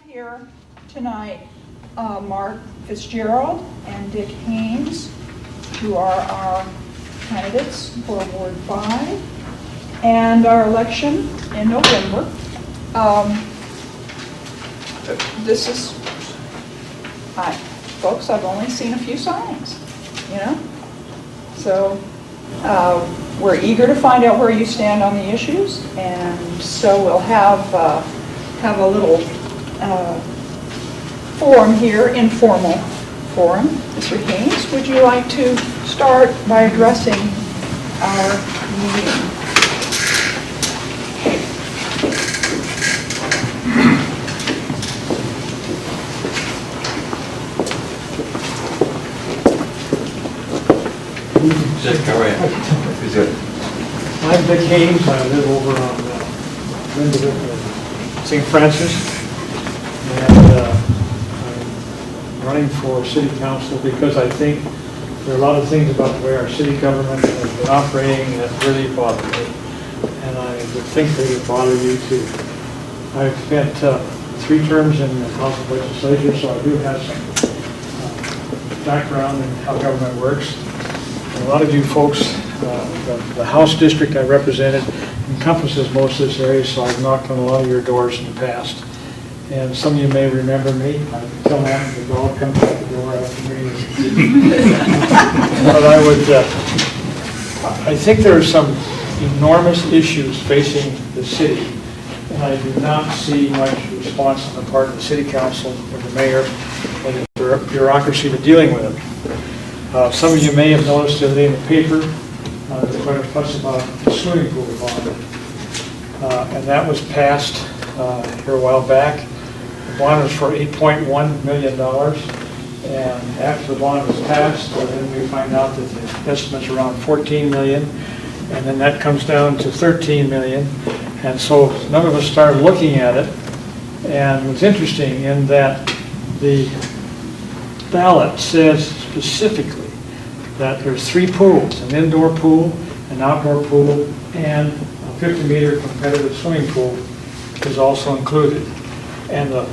Here tonight, Mark Fitzgerald and Dick Haines, who are our candidates for Ward 5 and our election in November. This is, folks, I've only seen a few signs, so we're eager to find out where you stand on the issues, and so we'll have a little forum here, informal forum. Mr. Haines, would you like to start by addressing our meeting? I'm Dick Haines. I live over on St. Francis. And I'm running for city council because I think there are a lot of things about the way our city government has been operating that really bother me. And I would think they would bother you too. I've spent 3 terms in the House of Legislature, so I do have some background in how government works. And a lot of you folks, the House district I represented encompasses most of this area, so I've knocked on a lot of your doors in the past. And some of you may remember me. I tell them the dog comes out the door after me. But I think there are some enormous issues facing the city, and I do not see much response on the part of the city council or the mayor and the bureaucracy to dealing with them. Some of you may have noticed the other day in the paper there's quite a fuss about the swimming pool bond, and that was passed here a while back. The bond was for $8.1 million, and after the bond was passed, then we find out that the estimate's around $14 million, and then that comes down to $13 million, and so none of us started looking at it. And it was interesting in that the ballot says specifically that there's 3 pools: an indoor pool, an outdoor pool, and a 50-meter competitive swimming pool is also included. And the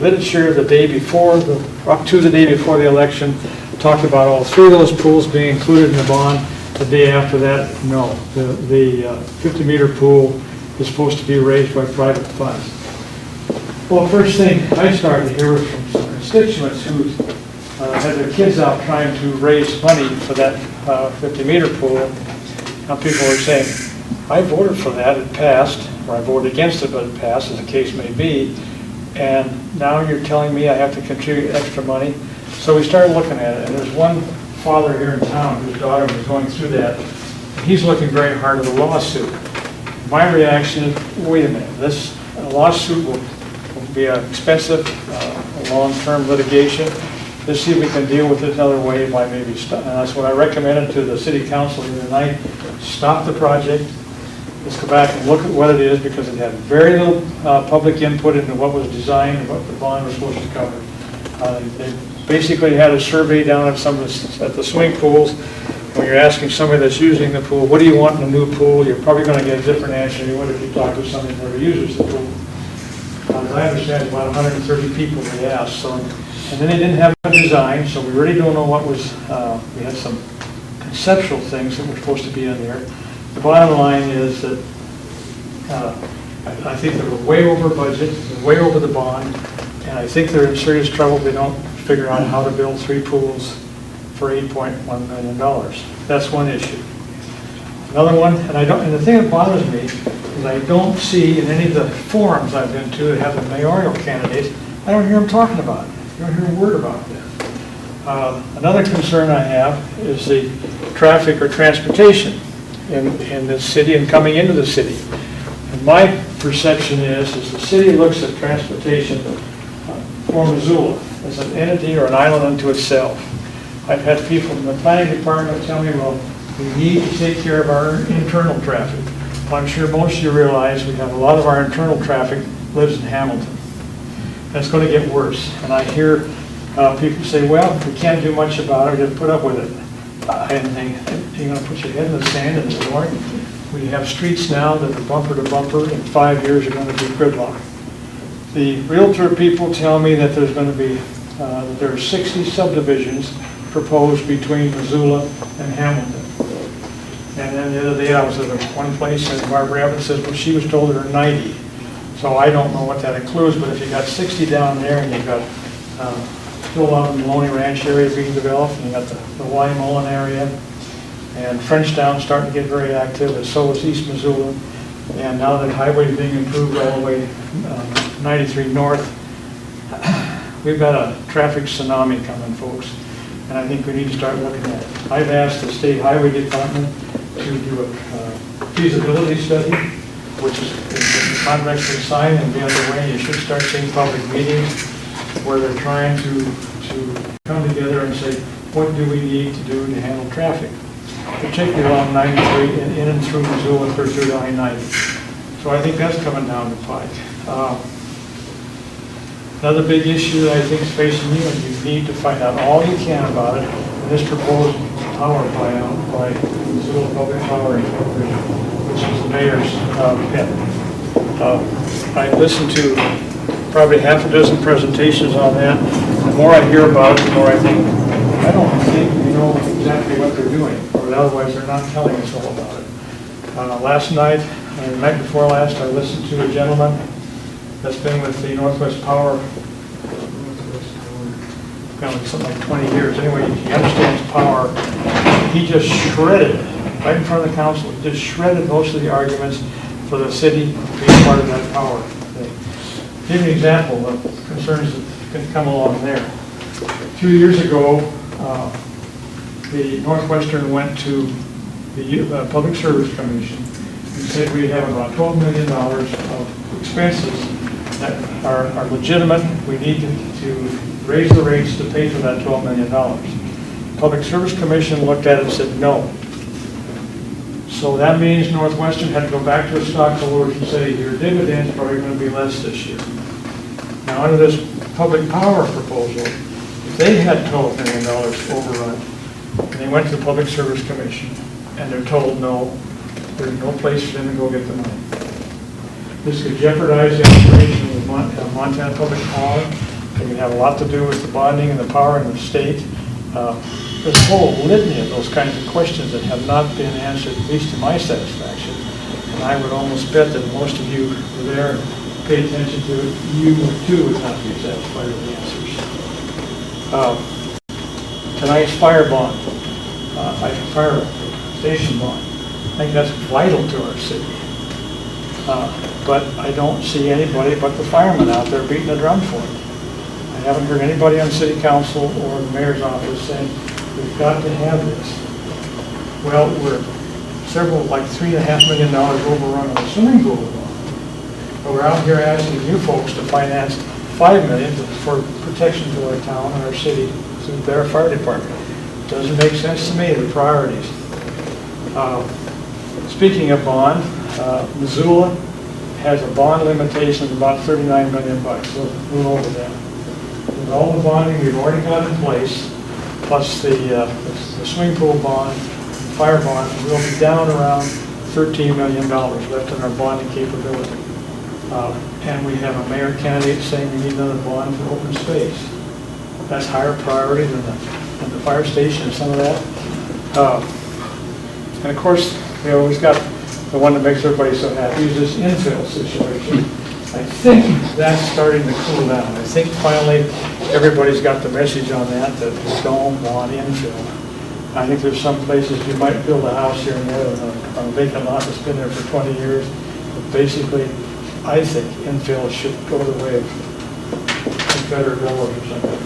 literature the day before, up to the day before the election, talked about all 3 of those pools being included in the bond. The day after that, no. The 50-meter pool is supposed to be raised by private funds. Well, first thing I started to hear was from some constituents who had their kids out trying to raise money for that 50-meter pool. Now people were saying, I voted for that, it passed, or I voted against it, but it passed, as the case may be, and now you're telling me I have to contribute extra money. So we started looking at it, and there's one father here in town whose daughter was going through that. He's looking very hard at a lawsuit. My reaction is, wait a minute, this lawsuit will be expensive, long-term litigation. Let's see if we can deal with it another way by maybe, and that's what I recommended to the city council the other night. Stop the project. Let's go back and look at what it is, because it had very little public input into what was designed and what the bond was supposed to cover. They basically had a survey down at at the swimming pools. When you're asking somebody that's using the pool, what do you want in a new pool, you're probably going to get a different answer than you would if you talk to somebody who never uses the pool. As I understand, about 130 people they asked. So, and then they didn't have a design, so we really don't know what was, we had some conceptual things that were supposed to be in there. The bottom line is that I think they were way over budget, way over the bond, and I think they're in serious trouble if they don't figure out how to build 3 pools for $8.1 million. That's one issue. Another one, and the thing that bothers me is I don't see in any of the forums I've been to that have the mayoral candidates, I don't hear them talking about it. I don't hear a word about that. Another concern I have is the traffic or transportation in this city and coming into the city. And my perception is the city looks at transportation for Missoula as an entity or an island unto itself. I've had people from the planning department tell me, well, we need to take care of our internal traffic. Well, I'm sure most of you realize we have a lot of our internal traffic lives in Hamilton. That's going to get worse. And I hear people say, well, we can't do much about it, we have to put up with it. And you're going to put your head in the sand and ignore it. We have streets now that are bumper to bumper. In 5 years are going to be gridlock. The realtor people tell me that there's going to be, there are 60 subdivisions proposed between Missoula and Hamilton. And then the other day I was at one place and Barbara Evans says, well, she was told there are 90. So I don't know what that includes, but if you got 60 down there and you've got still a lot of the Maloney Ranch area being developed, and you got the Y Mullen area, and Frenchtown starting to get very active, and so is East Missoula. And now that highway is being improved all the way 93 north, we've got a traffic tsunami coming, folks, and I think we need to start looking at it. I've asked the State Highway Department to do a feasibility study, which is the contract's been signed and be underway. You should start seeing public meetings where they're trying to come together and say, what do we need to do to handle traffic, particularly along 93 and in and through Missoula and through to I-90. So I think that's coming down the pike. Another big issue that I think is facing you, and you need to find out all you can about it, and this proposed power buyout by Missoula Public Power Incorporated, which is the mayor's pet. I listened to probably half a dozen presentations on that. The more I hear about it, the more I think, I don't think we know exactly what they're doing, or otherwise they're not telling us all about it. Last night, and the night before last, I listened to a gentleman that's been with the Northwest Power, something like 20 years. Anyway, he understands power. He just shredded, right in front of the council, he just shredded most of the arguments for the city being part of that power thing. Give you an example of concerns that can come along there. 2 years ago, the Northwestern went to the Public Service Commission and said we have about $12 million of expenses that are legitimate. We need to raise the rates to pay for that $12 million. Public Service Commission looked at it and said no. So that means Northwestern had to go back to the stockholders and say your dividends are probably going to be less this year. Now under this public power proposal, if they had $12 million overrun, and they went to the Public Service Commission, and they're told no, there's no place for them to go get the money. This could jeopardize the operation of Montana Public Power. It could have a lot to do with the bonding and the power in the state. There's a whole litany of those kinds of questions that have not been answered, at least to my satisfaction. And I would almost bet that most of you were there and paid attention to it. You too would not be satisfied with the answers. Tonight's fire bond, fire station bond, I think that's vital to our city. But I don't see anybody but the firemen out there beating the drum for it. I haven't heard anybody on city council or the mayor's office saying, we've got to have this. Well, we're several, like $3.5 million overrun on the swimming pool. But we're out here asking you folks to finance $5 million for protection to our town and our city through their fire department. Doesn't make sense to me, the priorities. Speaking of bond, Missoula has a bond limitation of about $39 million, so we're over that. With all the bonding we've already got in place, plus the swimming pool bond, fire bond, we'll be down around $13 million left in our bonding capability. And we have a mayor candidate saying we need another bond for open space. That's higher priority than the fire station and some of that. And of course, we always got the one that makes everybody so happy is this infill situation. I think that's starting to cool down. I think finally everybody's got the message on that we don't want infill. I think there's some places you might build a house here and there on a vacant lot that's been there for 20 years. But basically, I think infill should go the way of better dollars or something.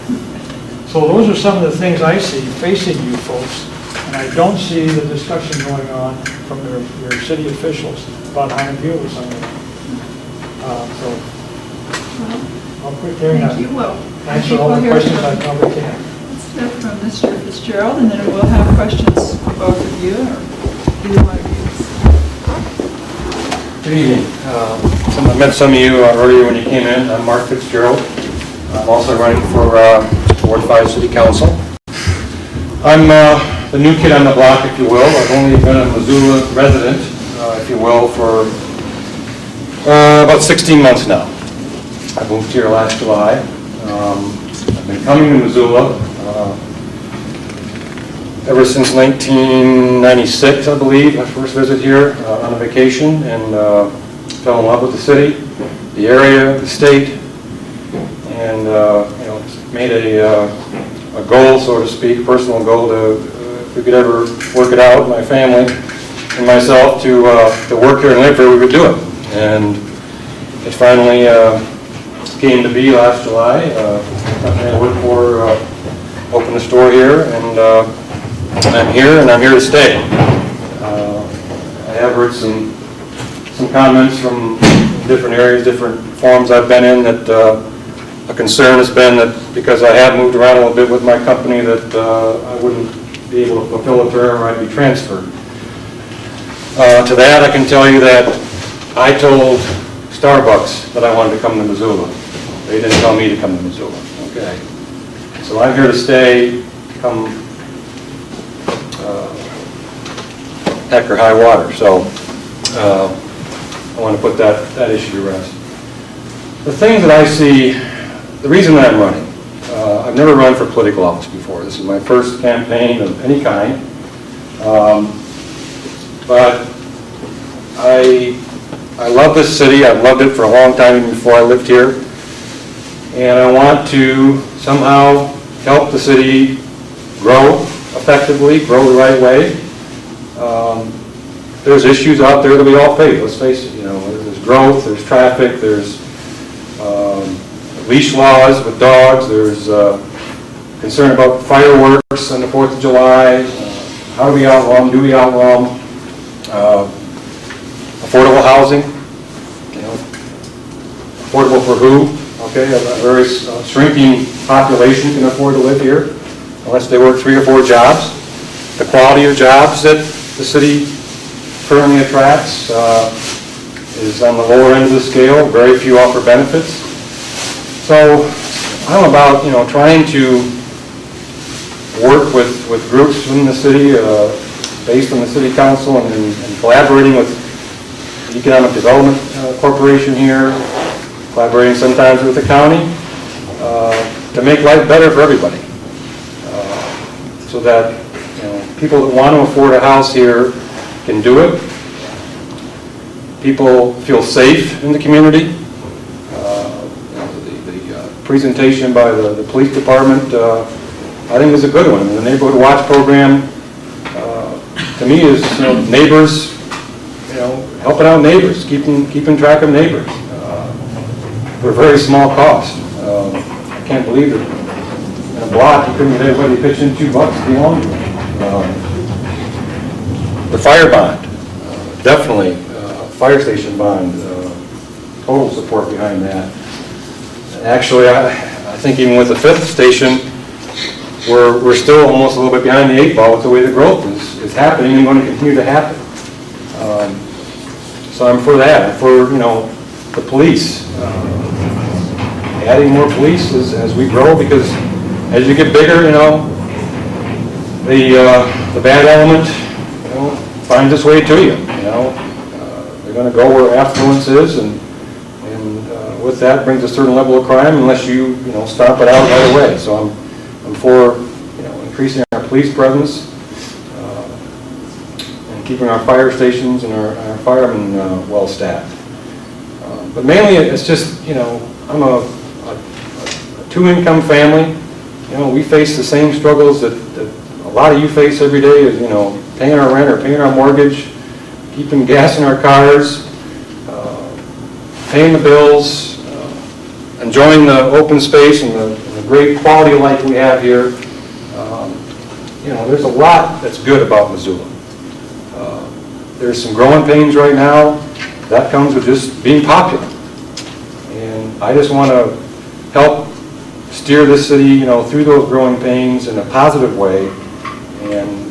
So those are some of the things I see facing you folks, and I don't see the discussion going on from your city officials about how to deal with some of them. So I'll quit there now. Thank you. Well, answer all the questions I probably can. Let's hear from Mr. Fitzgerald, and then we'll have questions for both of you, or either one of you. Good evening. I met some of you earlier when you came in. I'm Mark Fitzgerald. I'm also running for Ward 5 City Council. I'm the new kid on the block, if you will. I've only been a Missoula resident, if you will, for about 16 months now. I moved here last July. I've been coming to Missoula ever since 1996, I believe. My first visit here on a vacation, and fell in love with the city, the area, the state, and it's made a goal, so to speak, a personal goal to, if we could ever work it out, my family and myself, to work here and live here, we would do it. And it finally came to be last July. I worked for, opened a store here, and I'm here, and I'm here to stay. I have heard some comments from different areas, different forums I've been in, that a concern has been that because I have moved around a little bit with my company, that I wouldn't be able to fulfill a term, or I'd be transferred. To that, I can tell you that I told Starbucks that I wanted to come to Missoula. They didn't tell me to come to Missoula. Okay. So I'm here to stay, come heck or high water. So I want to put that issue to rest. The things that I see, the reason that I'm running, I've never run for political office before. This is my first campaign of any kind. But I love this city. I've loved it for a long time, even before I lived here. And I want to somehow help the city grow effectively, grow the right way. There's issues out there that we all face. Let's face it. There's growth, there's traffic, there's leash laws with dogs, there's concern about fireworks on the 4th of July. How do we outlaw them? Do we outlaw them? Affordable housing. Affordable for who? Okay, a very shrinking population can afford to live here unless they work 3 or 4 jobs. The quality of jobs that the city currently attracts is on the lower end of the scale. Very few offer benefits. So I'm about trying to work with groups in the city based on the city council, and collaborating with the Economic Development Corporation here, collaborating sometimes with the county to make life better for everybody, so that people that want to afford a house here can do it. People feel safe in the community. The presentation by the police department, I think, is a good one. The Neighborhood Watch program, to me, is neighbors, helping out neighbors, keeping track of neighbors for a very small cost. I can't believe that in a block you couldn't get everybody pitch in $2 to be on. The fire bond, definitely fire station bond, total support behind that. Actually, I think even with the 5th station, we're still almost a little bit behind the 8 ball with the way the growth is happening and going to continue to happen. So I'm for that. I'm for the police, adding more police as we grow, because as you get bigger, the bad element finds its way to you. They're going to go where affluence is, and with that brings a certain level of crime unless you stomp it out right away. So I'm for increasing our police presence and keeping our fire stations and our firemen well staffed. But mainly it's just I'm a 2-income family. We face the same struggles that a lot of you face every day. Is paying our rent or paying our mortgage, keeping gas in our cars, paying the bills, enjoying the open space and the great quality of life we have here. There's a lot that's good about Missoula. There's some growing pains right now. That comes with just being popular. And I just want to help steer this city, through those growing pains in a positive way, and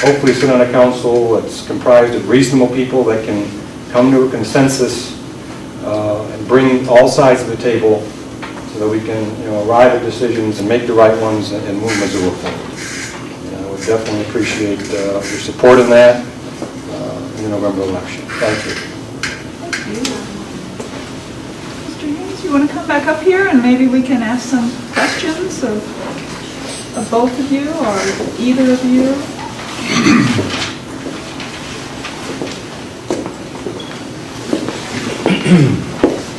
hopefully sit on a council that's comprised of reasonable people that can come to a consensus and bring all sides of the table so that we can arrive at decisions and make the right ones and move Missoula forward. I would definitely appreciate your support in that in the November election. Thank you. Thank you. Mr. Haynes, you want to come back up here and maybe we can ask some questions of both of you or either of you?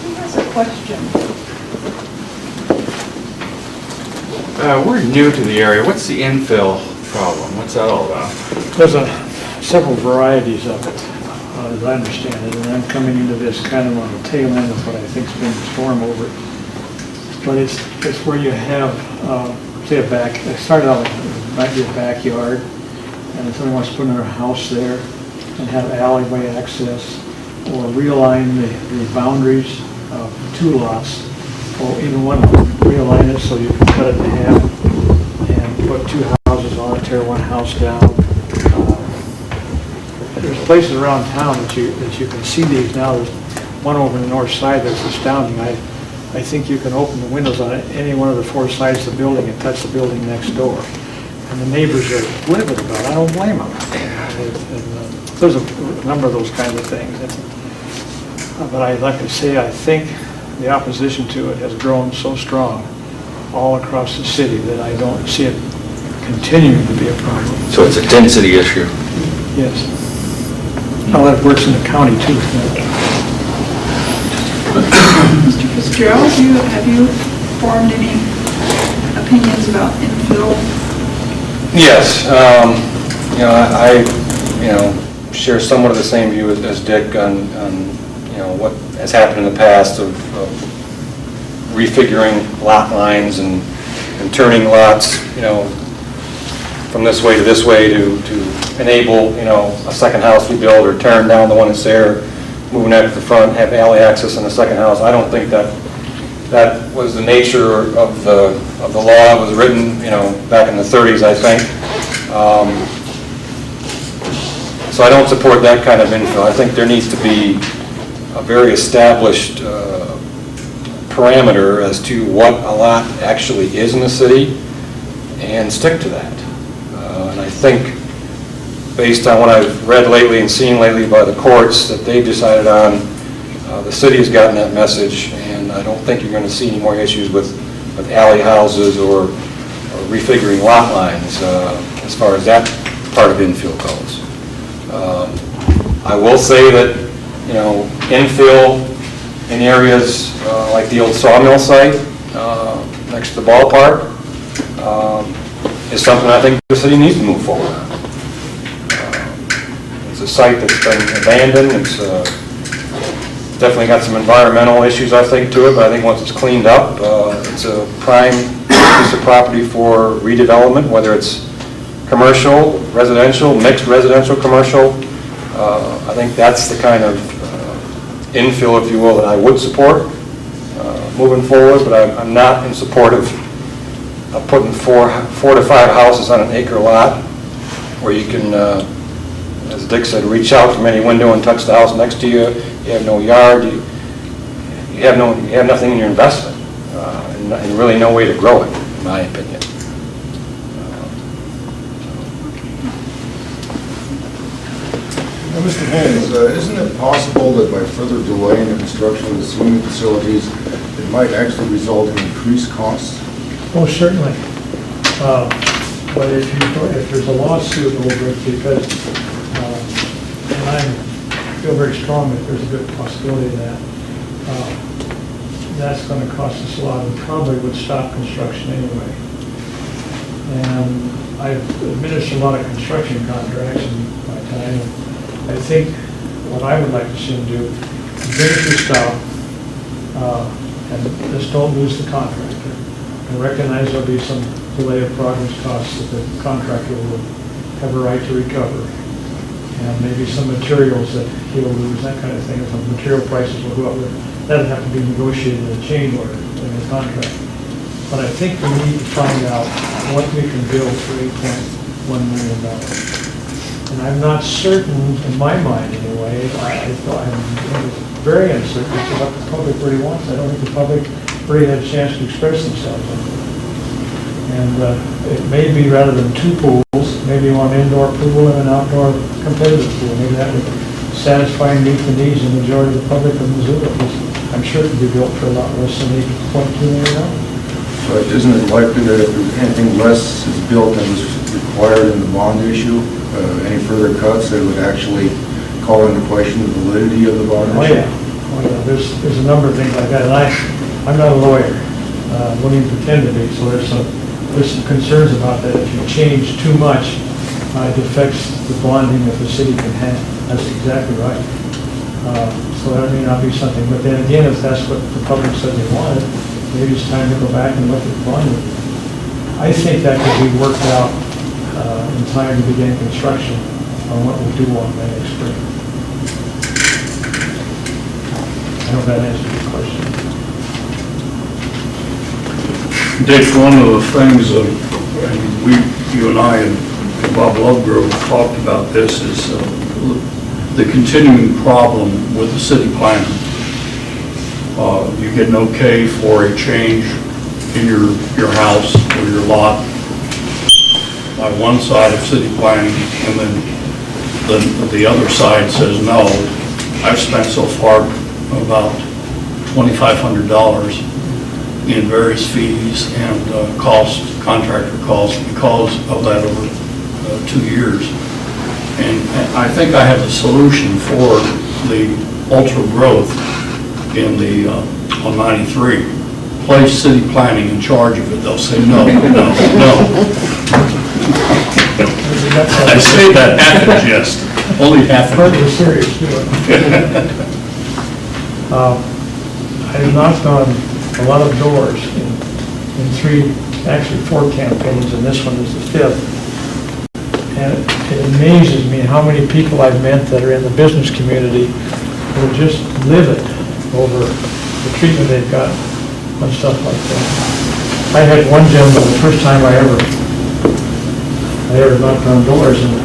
Who has a question? We're new to the area. What's the infill problem? What's that all about? There's several varieties of it, as I understand it, and I'm coming into this kind of on the tail end of what I think's been the storm over. But it's where you have, say it started out with, it might be a backyard, and if somebody wants to put another house there and have alleyway access, or realign the boundaries of two lots, or even one of them, realign it so you can cut it in half and put two houses on it, tear one house down. There's places around town that you can see these now. There's one over the north side that's astounding. I think you can open the windows on any one of the four sides of the building and touch the building next door. And the neighbors are livid about it. I don't blame them. There's a number of those kinds of things. But like I say, I think the opposition to it has grown so strong all across the city that I don't see it continuing to be a problem. So it's a density issue. Yes. How that works in the county too. Mr. Fitzgerald, have you formed any opinions about infill? Yes, I share somewhat of the same view as Dick on what has happened in the past of refiguring lot lines and turning lots, from this way to this way to enable, a second house we build, or tearing down the one that's there, moving that to the front, have alley access in the second house. I don't think that was the nature of the law. It was written, back in the 30s, I think. So I don't support that kind of infill. I think there needs to be a very established parameter as to what a lot actually is in the city, and stick to that. And I think, based on what I've read lately and seen lately by the courts that they've decided on, the city has gotten that message, and I don't think you're going to see any more issues with alley houses or refiguring lot lines as far as that part of infill goes. I will say that, infill in areas like the old sawmill site next to the ballpark is something I think the city needs to move forward on. It's a site that's been abandoned. It's definitely got some environmental issues, I think, to it, but I think once it's cleaned up, it's a prime piece of property for redevelopment, whether it's commercial, residential, mixed residential, commercial. I think that's the kind of infill, if you will, that I would support moving forward, but I'm not in support of putting four to five houses on an acre lot where you can, as Dick said, reach out from any window and touch the house next to you. You have no yard. You have nothing in your investment, and really no way to grow it, in my opinion. Mr. Haines, isn't it possible that by further delaying the construction of the swimming facilities, it might actually result in increased costs? Oh, certainly. But if there's a lawsuit over it, because, and I feel very strong that there's a good possibility of that, that's going to cost us a lot, and probably would stop construction anyway. And I've administered a lot of construction contracts in my time. I think what I would like to see them do is bring it to a stop, and just don't lose the contractor. And recognize there'll be some delay of progress costs that the contractor will have a right to recover. And maybe some materials that he'll lose, that kind of thing. Some material prices will go up. That'll have to be negotiated in a change order in the contract. But I think we need to find out what we can build for $8.1 million. And I'm not certain, in my mind anyway, I'm very uncertain as to what the public really wants. I don't think the public really had a chance to express themselves on it. And it may be, rather than two pools, maybe one indoor pool and an outdoor competitive pool. Maybe that would satisfy and meet the needs of the majority of the public of Missoula. I'm sure it could be built for a lot less than $8.2 million. But isn't it likely that if anything less is built than is required in the bond issue, any further cuts, that would actually call into question the validity of the bond Oh, issue? yeah. Oh, yeah. There's a number of things like that, and I'm not a lawyer, wouldn't even pretend to be, so there's some concerns about that. If you change too much, it affects the bonding that the city can have. That's exactly right. So that may not be something, but then again, if that's what the public said they wanted, maybe it's time to go back and look at the bonding. I think that could be worked out in time to begin construction on what we'll do on that next spring. I hope that answers your question. Dick, one of the things, you and I and Bob Lovegrove talked about this, is the continuing problem with the city planner. You get an okay for a change in your house or your lot by one side of city planning, and then the other side says no. I've spent so far about $2,500 in various fees and contractor costs because of that over 2 years. And I think I have a solution for the ultra growth in the, on 93. Place city planning in charge of it. They'll say no, no, no. I say that half in jest, only half in Partly serious, too. I have knocked on a lot of doors in 4 campaigns, and this one is the 5th. And it amazes me how many people I've met that are in the business community who are just livid over the treatment they've got on stuff like that. I had one gentleman, the first time I ever knocked on doors, and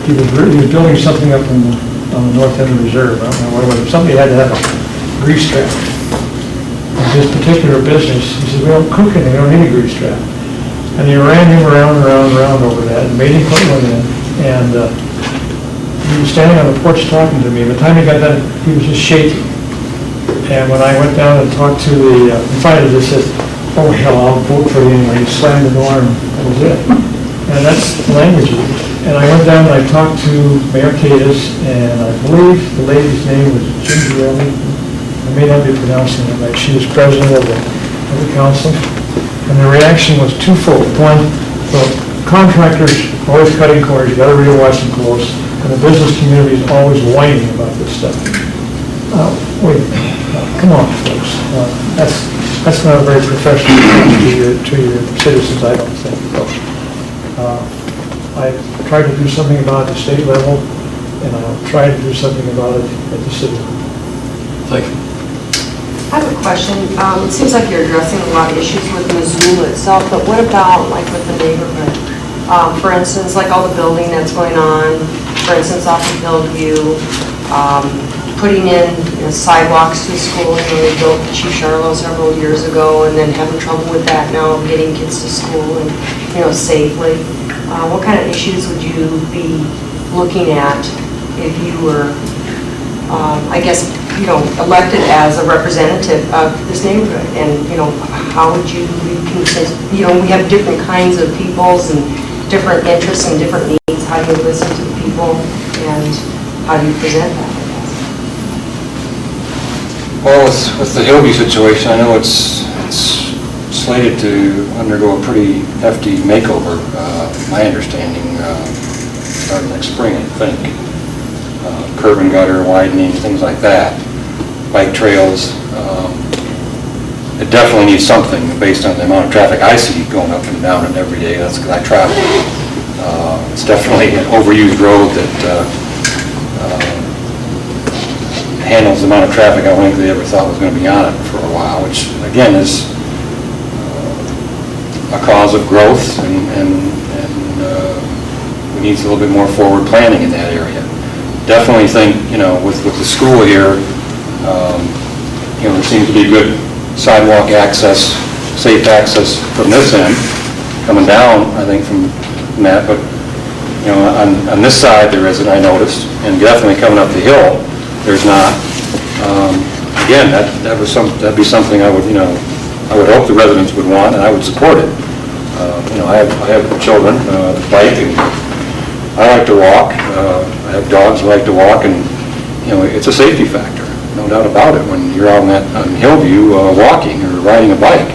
he was building something up on the north end of the reserve. I don't know what it was. Somebody had to have a grease trap. In his particular business, he said, we don't cook anything, we don't need a grease trap. And he ran him around over that and made him put one in. And he was standing on the porch talking to me. By the time he got done, he was just shaking. And when I went down and talked to the fighter, he said, oh hell, I'll vote for you anyway. He slammed the door and that was it. And that's the language used. And I went down and I talked to Mayor Cadis, and I believe the lady's name was Fitzgerald. I may not be pronouncing it right. She was president of the council. And the reaction was twofold. One, the contractors are always cutting corners, you gotta really watch them close. And the business community is always whining about this stuff. Wait, come on, folks. That's not a very professional thing to your citizens, I don't think. I tried to do something about it at the state level, and I'll try to do something about it at the city level. Thank you. I have a question. It seems like you're addressing a lot of issues with Missoula itself, but what about like with the neighborhood? For instance, like all the building that's going on, for instance, off of Hillview, putting in sidewalks to school. They built Chief Charlo several years ago, and then having trouble with that now, getting kids to school and safely. What kind of issues would you be looking at if you were, I guess, elected as a representative of this neighborhood? And how would you we have different kinds of peoples and different interests and different needs. How do you listen to the people, and how do you present that? Well, with the Hillview situation, I know it's slated to undergo a pretty hefty makeover, my understanding, starting next spring, I think. Curb and gutter, widening, things like that. Bike trails. It definitely needs something based on the amount of traffic I see going up and down it every day. That's because I travel. It's definitely an overused road that handles the amount of traffic I don't think they ever thought was going to be on it for a while, which again is a cause of growth, and we need a little bit more forward planning in that area. Definitely think, with the school here, there seems to be good sidewalk access, safe access from this end, coming down, I think, from that, but, on this side there isn't, I noticed, and definitely coming up the hill, there's not. again, that'd be something I would, I would hope the residents would want, and I would support it. I have children that bike, and I like to walk. I have dogs who like to walk, and, it's a safety factor, no doubt about it, when you're out on Hillview walking or riding a bike.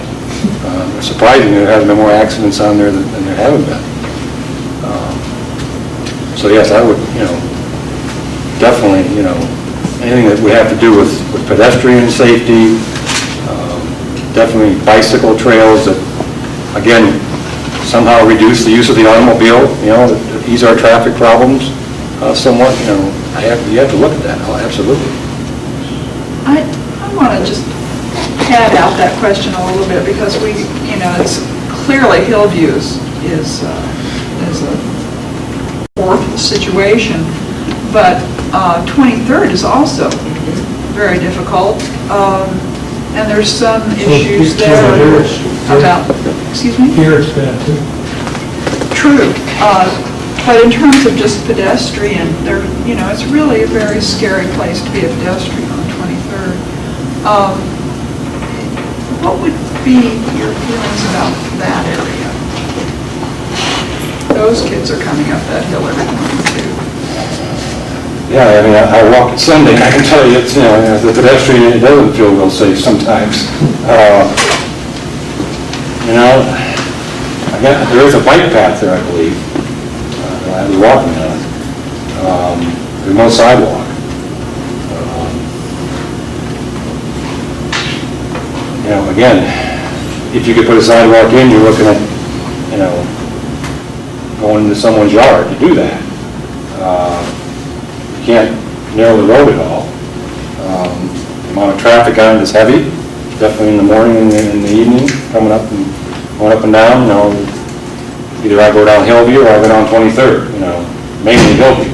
It's surprising there haven't been more accidents on there than there haven't been. So yes, I would, definitely, anything that we have to do with pedestrian safety, definitely bicycle trails that, again, somehow reduce the use of the automobile, that ease our traffic problems somewhat, you have to look at that, absolutely. I want to just pad out that question a little bit, because it's clearly Hillview is a horrible situation, but 23rd is also very difficult, and there's some issues there about, excuse me? Here it's bad too. True, but in terms of just pedestrian, it's really a very scary place to be a pedestrian on 23rd. What would be your feelings about that area? Those kids are coming up that hill every morning too. Yeah, I walk it Sunday, and I can tell you, it's, as a pedestrian, it doesn't feel real safe sometimes. Again, there is a bike path there, I believe, that I was walking on. There's no sidewalk. Again, if you could put a sidewalk in, you're looking at, going into someone's yard to do that. You can't narrow the road at all. The amount of traffic on it is heavy, definitely in the morning and in the evening, going up and down. Either I go down Hillview or I go down 23rd. Mainly Hillview.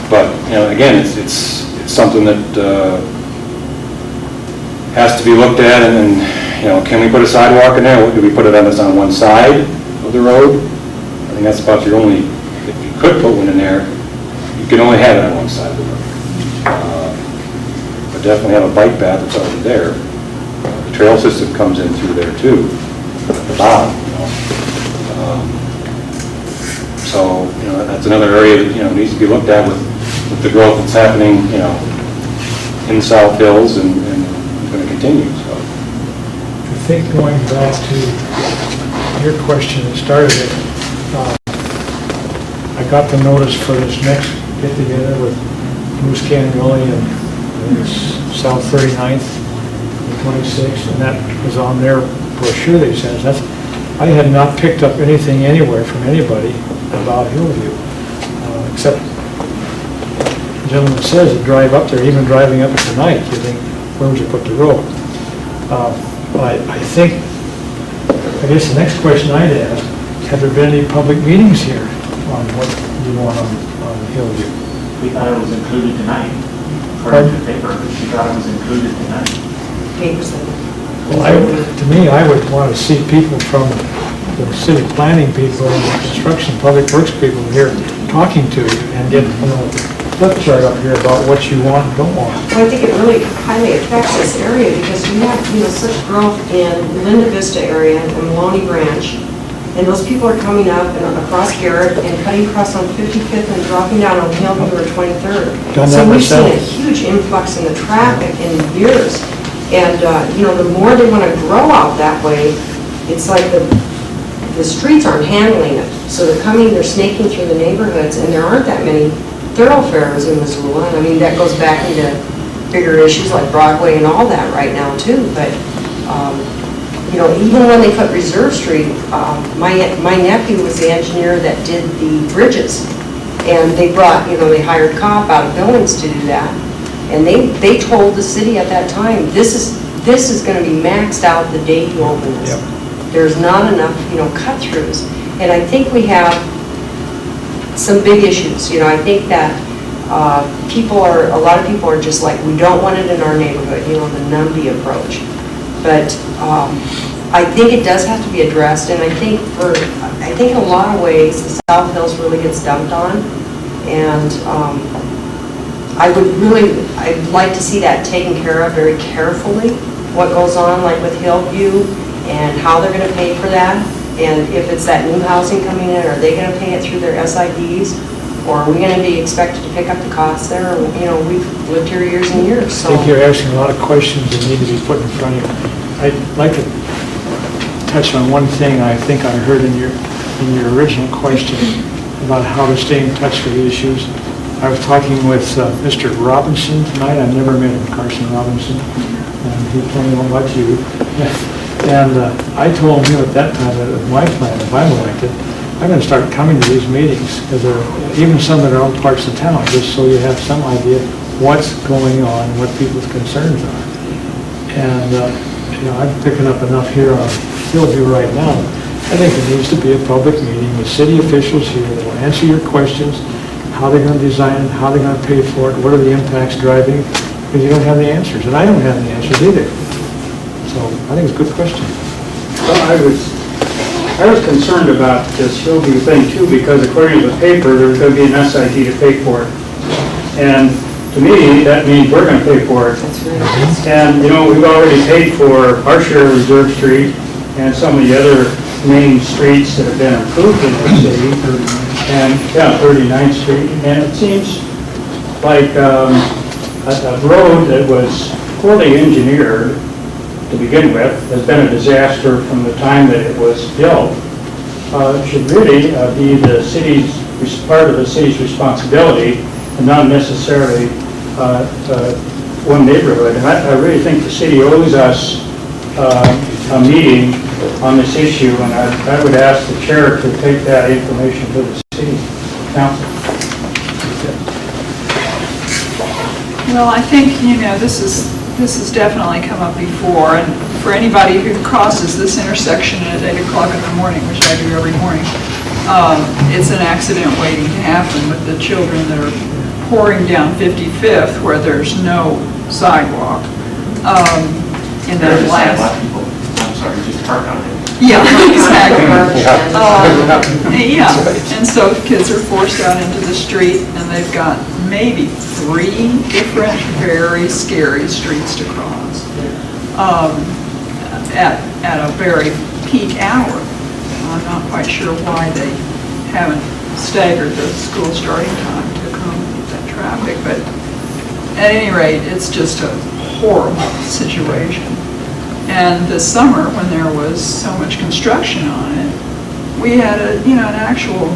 But again, it's something that has to be looked at, and can we put a sidewalk in there? Do we put it on one side of the road? I think that's about your only. If you could put one in there, you can only have it on one side of the road. But definitely have a bike path that's already there. The trail system comes in through there too, at the bottom. So that's another area that needs to be looked at with the growth that's happening in the South Hills and going to continue. So I think going back to your question that started it, I got the notice for this next get-together with Moose Canyon Gully and South 39th and 26th, and that was on their brochure they sent us. I had not picked up anything anywhere from anybody about Hillview, except the gentleman says to drive up there, even driving up tonight, you think, where would you put the road? I think, I guess the next question I'd ask, have there been any public meetings here on what you want on Hillview? We thought it was included tonight. According to the paper, we thought it was included tonight. Well, to me, I would want to see people from the city planning people and the construction, public works people here talking to you and get, flip chart up here about what you want and don't want. Well, I think it really highly affects this area because we have, such growth in Linda Vista area and Maloney Branch. And those people are coming up and across Garrett and cutting across on 55th and dropping down on Hillview or 23rd. So we've seen a huge influx in the traffic in years. And, the more they want to grow out that way, it's like the streets aren't handling it. So they're snaking through the neighborhoods, and there aren't that many thoroughfares in Missoula. And I mean, that goes back into bigger issues like Broadway and all that right now too. But, even when they put Reserve Street, my nephew was the engineer that did the bridges. And they brought, they hired COP out of Billings to do that. And they told the city at that time, this is going to be maxed out the day you open this. Yep. There's not enough, cut-throughs. And I think we have some big issues. I think that a lot of people are just like, we don't want it in our neighborhood, the NIMBY approach. But I think it does have to be addressed, and I think in a lot of ways, the South Hills really gets dumped on. And I'd like to see that taken care of very carefully, what goes on, like with Hillview, and how they're gonna pay for that, and if it's that new housing coming in, are they gonna pay it through their SIDs? Or are we gonna be expected to pick up the cost there? You know, we've lived here years and years, I so. think you're asking a lot of questions that need to be put in front of you. I'd like to touch on one thing I think I heard in your original question about how to stay in touch with the issues. I was talking with Mr. Robinson tonight. I've never met him, Carson Robinson, and he told me about you. And I told him at that time that my plan, if I'm elected, I'm going to start coming to these meetings, because even some that are in parts of town, just so you have some idea what's going on and what people's concerns are. And I'm picking up enough here on Hillview right now. I think there needs to be a public meeting with city officials here that will answer your questions, how they're going to design it, how they're going to pay for it, what are the impacts driving, because you don't have the answers, and I don't have the answers either. So I think it's a good question. Well, I was concerned about this Hillview thing too, because according to the paper, there's going to be an SID to pay for it. And to me, that means we're going to pay for it. That's right. And, we've already paid for our share of Reserve Street and some of the other main streets that have been improved in the city. And, 39th Street. And it seems like a road that was poorly engineered to begin with has been a disaster from the time that it was built. It should really be the city's, part of the city's responsibility, and not necessarily one neighborhood. And I really think the city owes us a meeting on this issue, and I would ask the chair to take that information to the city council. Well, I think, this has definitely come up before, and for anybody who crosses this intersection at 8 o'clock in the morning, which I do every morning, it's an accident waiting to happen with the children that are pouring down 55th where there's no sidewalk. In that There's last... people, I'm sorry, just park on it. Yeah, exactly. Yeah, and so kids are forced out into the street, and they've got maybe 3 different very scary streets to cross at a very peak hour. I'm not quite sure why they haven't staggered the school starting time to accommodate that traffic, but at any rate, it's just a horrible situation. And this summer, when there was so much construction on it, we had an actual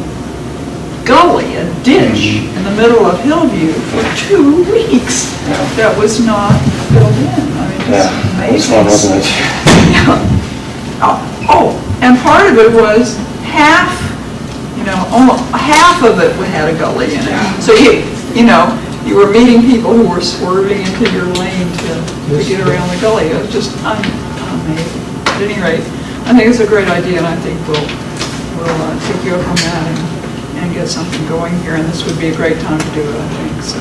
gully, a ditch in the middle of Hillview for 2 weeks that was not filled in. I mean, just amazing. Fun, wasn't it? And part of it was half of it had a gully in it. So you were meeting people who were swerving into your lane to get around the gully. It was just amazing. At any rate, I think it's a great idea, and I think we'll take you up on that and get something going here, and this would be a great time to do it, I think, so.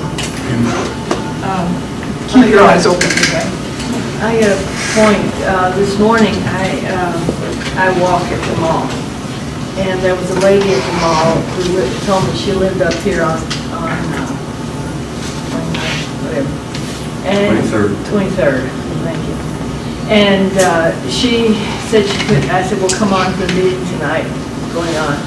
Keep your eyes open for that. I got a point. This morning, I walk at the mall, and there was a lady at the mall who told me she lived up here on whatever. And 23rd, thank you. And she said she couldn't. I said, well, come on to the meeting tonight going on.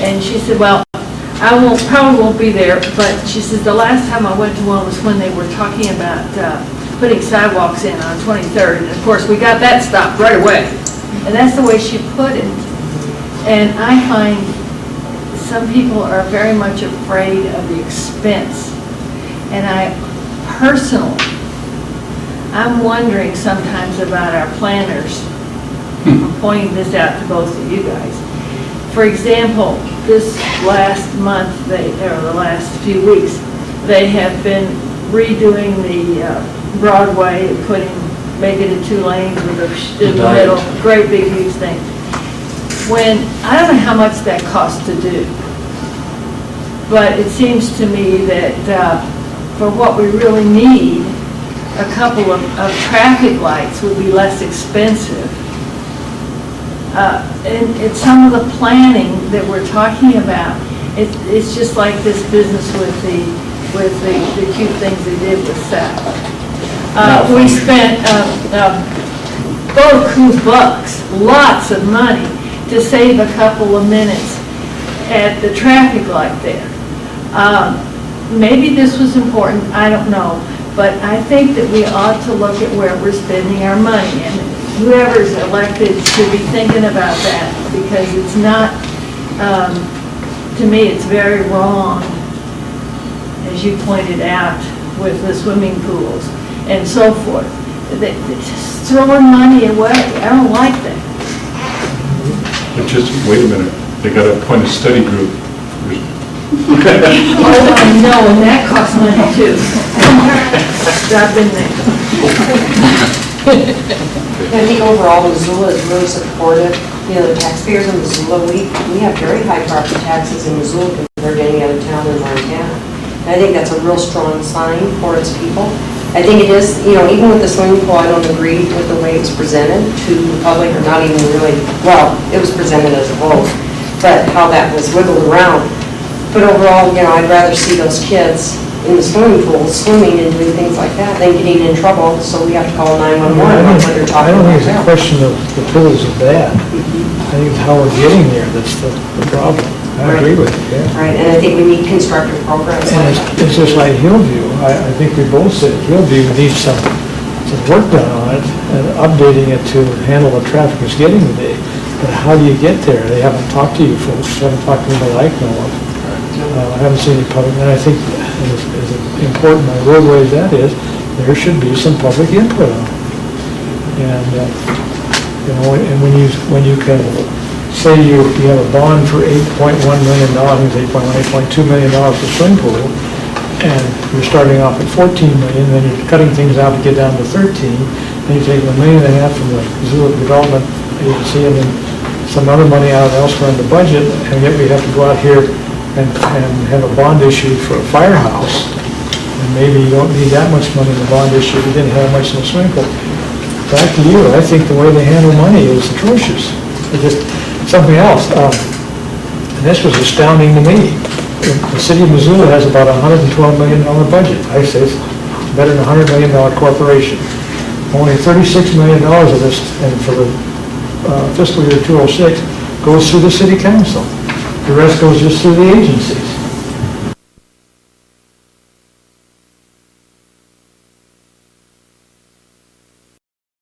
And she said, well, I probably won't be there, but she said the last time I went to one was when they were talking about putting sidewalks in on 23rd. And of course, we got that stopped right away. And that's the way she put it. And I find some people are very much afraid of the expense. And I'm wondering sometimes about our planners. I'm pointing this out to both of you guys. For example, this last month, or the last few weeks, they have been redoing the Broadway and making it 2 lanes with a in the middle, great big huge thing. I don't know how much that costs to do, but it seems to me that for what we really need, a couple of traffic lights would be less expensive. And it's some of the planning that we're talking about. It's just like this business with the with the cute things they did with Sal. We spent beaucoup bucks, lots of money, to save a couple of minutes at the traffic light there. Maybe this was important, I don't know, but I think that we ought to look at where we're spending our money, and whoever's elected should be thinking about that, because it's not, to me, it's very wrong, as you pointed out, with the swimming pools and so forth. They're just throwing money away. I don't like that. But just, wait a minute, they got to appoint a study group. Oh, I know, and that costs money too. I've been there. I think overall, Missoula is really supportive. You know, the taxpayers in Missoula, we have very high property taxes in Missoula compared to any other town in Montana. And I think that's a real strong sign for its people. I think it is, you know, even with the swimming pool, I don't agree with the way it was presented to the public, or not even really, well, it was presented as a vote, but how that was wiggled around. But overall, you know, I'd rather see those kids in the swimming pool swimming and doing things like that than getting in trouble, so we have to call 911 when they're talking I don't think about it's a that. question of the pools are bad. I think it's how we're getting there that's the problem. I agree with you, yeah. Right, and I think we need constructive programs And like that. it's just like Hillview. I think we both said Hillview needs some work done on it and updating it to handle the traffic it's getting today. But how do you get there? They haven't talked to you folks, haven't talked to anybody I know of. I haven't seen any public, and I think as important on roadways that is, there should be some public input on it. And, you know, and when you can say you have a bond for $8.1 million, $8.2 million for swim pool, and you're starting off at 14 million, then you're cutting things out to get down to 13, then you're taking $1.5 million from the Missoula Development Agency, and then some other money out elsewhere in the budget, and yet we have to go out here and have a bond issue for a firehouse, and maybe you don't need that much money in the bond issue, you didn't have much in the swimming pool. Back to you, I think the way they handle money is atrocious. It's just something else. And this was astounding to me. The city of Missoula has about a $112 million budget. I say it's better than a $100 million corporation. Only $36 million of this, and for the fiscal year 2006, goes through the city council. The rest goes just through the agencies.